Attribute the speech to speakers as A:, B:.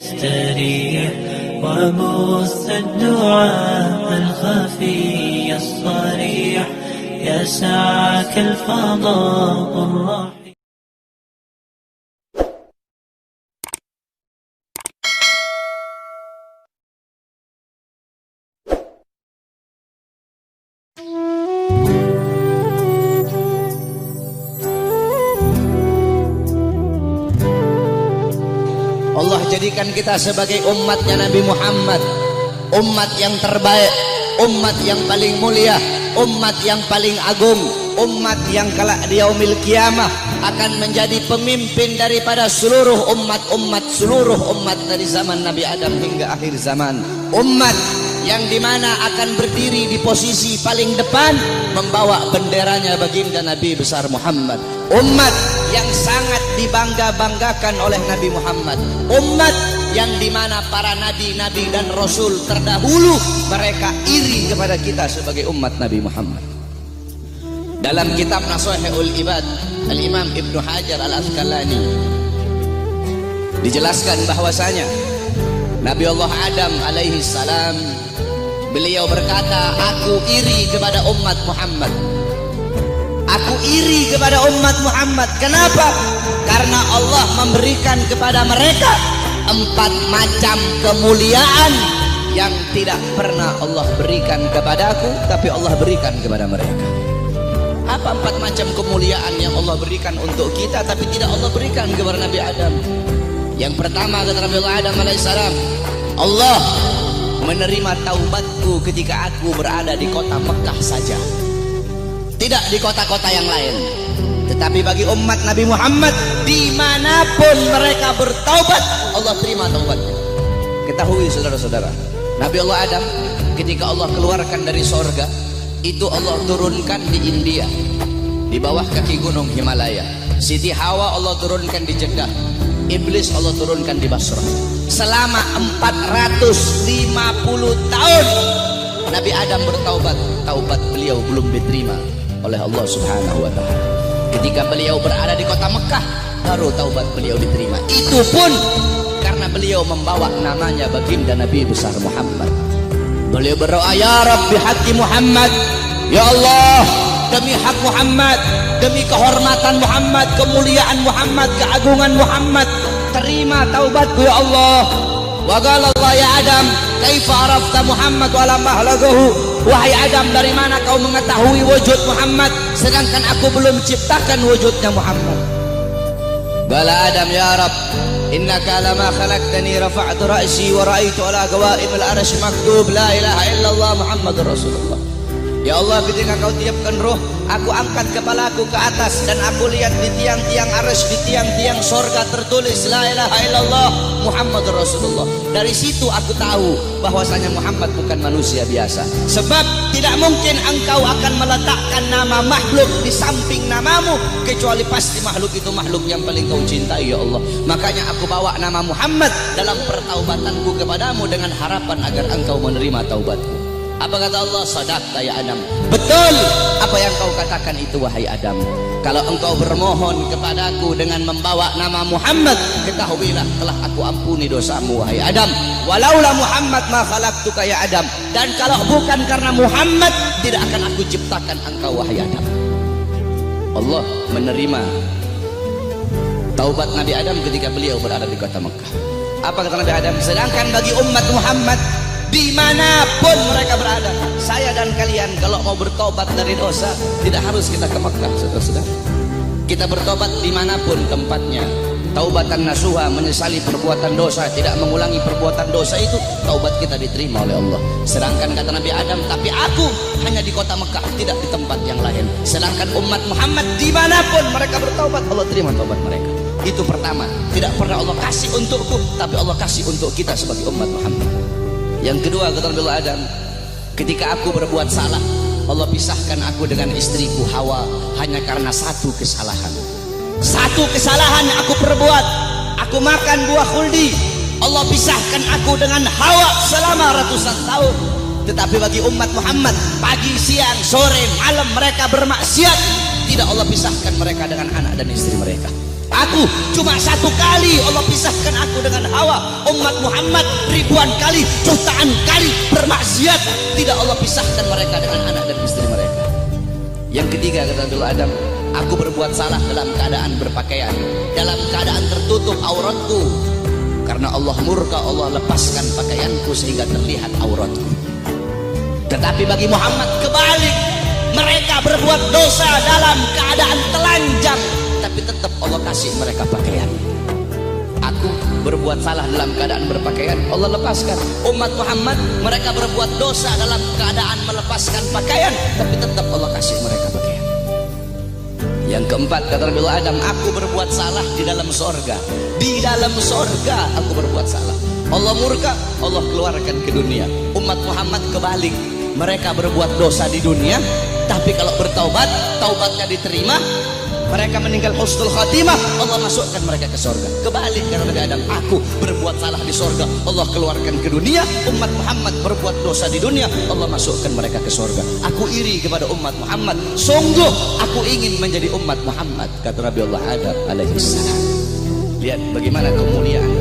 A: استريح وبث الدعاء الخفي الصريح يسعك الفضاء الرحيم.
B: Allah jadikan kita sebagai umatnya Nabi Muhammad, umat yang terbaik, umat yang paling mulia, umat yang paling agung, umat yang kelak di yaumil kiamah akan menjadi pemimpin daripada seluruh seluruh umat dari zaman Nabi Adam hingga akhir zaman. Umat yang dimana akan berdiri di posisi paling depan membawa benderanya baginda Nabi besar Muhammad. Umat yang sangat dibangga-banggakan oleh Nabi Muhammad. Umat yang dimana para nabi-nabi dan rasul terdahulu mereka iri kepada kita sebagai umat Nabi Muhammad. Dalam kitab Nashihul Ibad, Al-Imam Ibnu Hajar Al-Asqalani dijelaskan bahwasanya Nabi Allah Adam alaihi salam beliau berkata, aku iri kepada umat Muhammad. Aku iri kepada umat Muhammad. Kenapa? Karena Allah memberikan kepada mereka 4 macam kemuliaan yang tidak pernah Allah berikan kepadaku, tapi Allah berikan kepada mereka. Apa 4 macam kemuliaan yang Allah berikan untuk kita tapi tidak Allah berikan kepada Nabi Adam? Yang pertama kata Nabi Allah Adam alaihissalam, Allah menerima taubatku ketika aku berada di kota Mekah saja, tidak di kota-kota yang lain. Tetapi bagi umat Nabi Muhammad dimanapun mereka bertaubat, Allah terima taubatnya. Ketahui saudara-saudara, Nabi Allah Adam ketika Allah keluarkan dari sorga itu Allah turunkan di India, di bawah kaki gunung Himalaya. Siti Hawa Allah turunkan di Jeddah, Iblis Allah turunkan di Basrah. Selama 450 tahun Nabi Adam bertaubat, taubat beliau belum diterima oleh Allah Subhanahu wa Ta'ala. Ketika beliau berada di kota Mekah baru taubat beliau diterima. Itu pun karena beliau membawa namanya baginda Nabi besar Muhammad. Beliau berdoa, ya Rabbi haqqi Muhammad, ya Allah demi hak Muhammad, demi kehormatan Muhammad, kemuliaan Muhammad, keagungan Muhammad, terima taubatku ya Allah. Wa qala Allah ya Adam, kaifa arafta Muhammad wa lam ahlagahu? Wahai Adam, dari mana kau mengetahui wujud Muhammad sedangkan aku belum ciptakan wujudnya Muhammad? Qala Adam, ya Rabb, innaka lama khalaqtani rafa'tu ra'si wa ra'aitu ala qawaimil arsy maktub la ilaha illallah Muhammadur Rasulullah. Ya Allah, ketika kau tiupkan roh, aku angkat kepalaku ke atas dan aku lihat di tiang-tiang arsy, di tiang-tiang sorga tertulis la ilaha illallah Muhammadur Rasulullah. Dari situ aku tahu bahwasanya Muhammad bukan manusia biasa. Sebab tidak mungkin engkau akan meletakkan nama makhluk di samping namamu kecuali pasti makhluk itu makhluk yang paling kau cintai ya Allah. Makanya aku bawa nama Muhammad dalam pertaubatanku kepadamu dengan harapan agar engkau menerima taubatku. Apa kata Allah? Sadaqta ya Adam. Betul apa yang kau katakan itu wahai Adam. Kalau engkau bermohon kepadaku dengan membawa nama Muhammad, ketahuilah telah aku ampuni dosamu wahai Adam. Walaula Muhammad ma khalaqtuka ya Adam. Dan kalau bukan karena Muhammad tidak akan aku ciptakan engkau wahai Adam. Allah menerima taubat Nabi Adam ketika beliau berada di kota Mekah. Apa kata Nabi Adam? Sedangkan bagi umat Muhammad dimanapun mereka berada, saya dan kalian kalau mau bertobat dari dosa tidak harus kita ke Mekah, saudara-saudara. Kita bertobat dimanapun tempatnya. Taubatan nasuha, menyesali perbuatan dosa, tidak mengulangi perbuatan dosa, itu taubat kita diterima oleh Allah. Sedangkan kata Nabi Adam, tapi aku hanya di kota Mekah, tidak di tempat yang lain. Sedangkan umat Muhammad dimanapun mereka bertaubat, Allah terima taubat mereka. Itu pertama, tidak pernah Allah kasih untukku, tapi Allah kasih untuk kita sebagai umat Muhammad. Yang kedua kata Nabi Adam, ketika aku berbuat salah, Allah pisahkan aku dengan istriku Hawa hanya karena satu kesalahan. Satu kesalahan yang aku perbuat, aku makan buah khuldi, Allah pisahkan aku dengan Hawa selama ratusan tahun. Tetapi bagi umat Muhammad, pagi, siang, sore, malam mereka bermaksiat, tidak Allah pisahkan mereka dengan anak dan istri mereka. Aku cuma satu kali Allah pisahkan aku dengan Hawa. Umat Muhammad ribuan kali, jutaan kali bermaksiat, tidak Allah pisahkan mereka dengan anak dan istri mereka. Yang ketiga kata Nabi Adam, aku berbuat salah dalam keadaan berpakaian, dalam keadaan tertutup auratku. Karena Allah murka, Allah lepaskan pakaianku sehingga terlihat auratku. Tetapi bagi Muhammad kebalik, mereka berbuat dosa dalam keadaan telanjang, tapi tetap Allah kasih mereka pakaian. Aku berbuat salah dalam keadaan berpakaian, Allah lepaskan. Umat Muhammad, mereka berbuat dosa dalam keadaan melepaskan pakaian, tapi tetap Allah kasih mereka pakaian. Yang keempat kata Nabi Adam, aku berbuat salah di dalam sorga. Di dalam sorga aku berbuat salah. Allah murka, Allah keluarkan ke dunia. Umat Muhammad kebalik, mereka berbuat dosa di dunia, tapi kalau bertaubat, taubatnya diterima, mereka meninggal husnul khatimah, Allah masukkan mereka ke sorga. Kebalik kata Nabi Adam, aku berbuat salah di sorga, Allah keluarkan ke dunia. Umat Muhammad berbuat dosa di dunia, Allah masukkan mereka ke sorga. Aku iri kepada umat Muhammad, sungguh aku ingin menjadi umat Muhammad, kata Nabi Allah Adam alaihissalam. Lihat bagaimana kemuliaan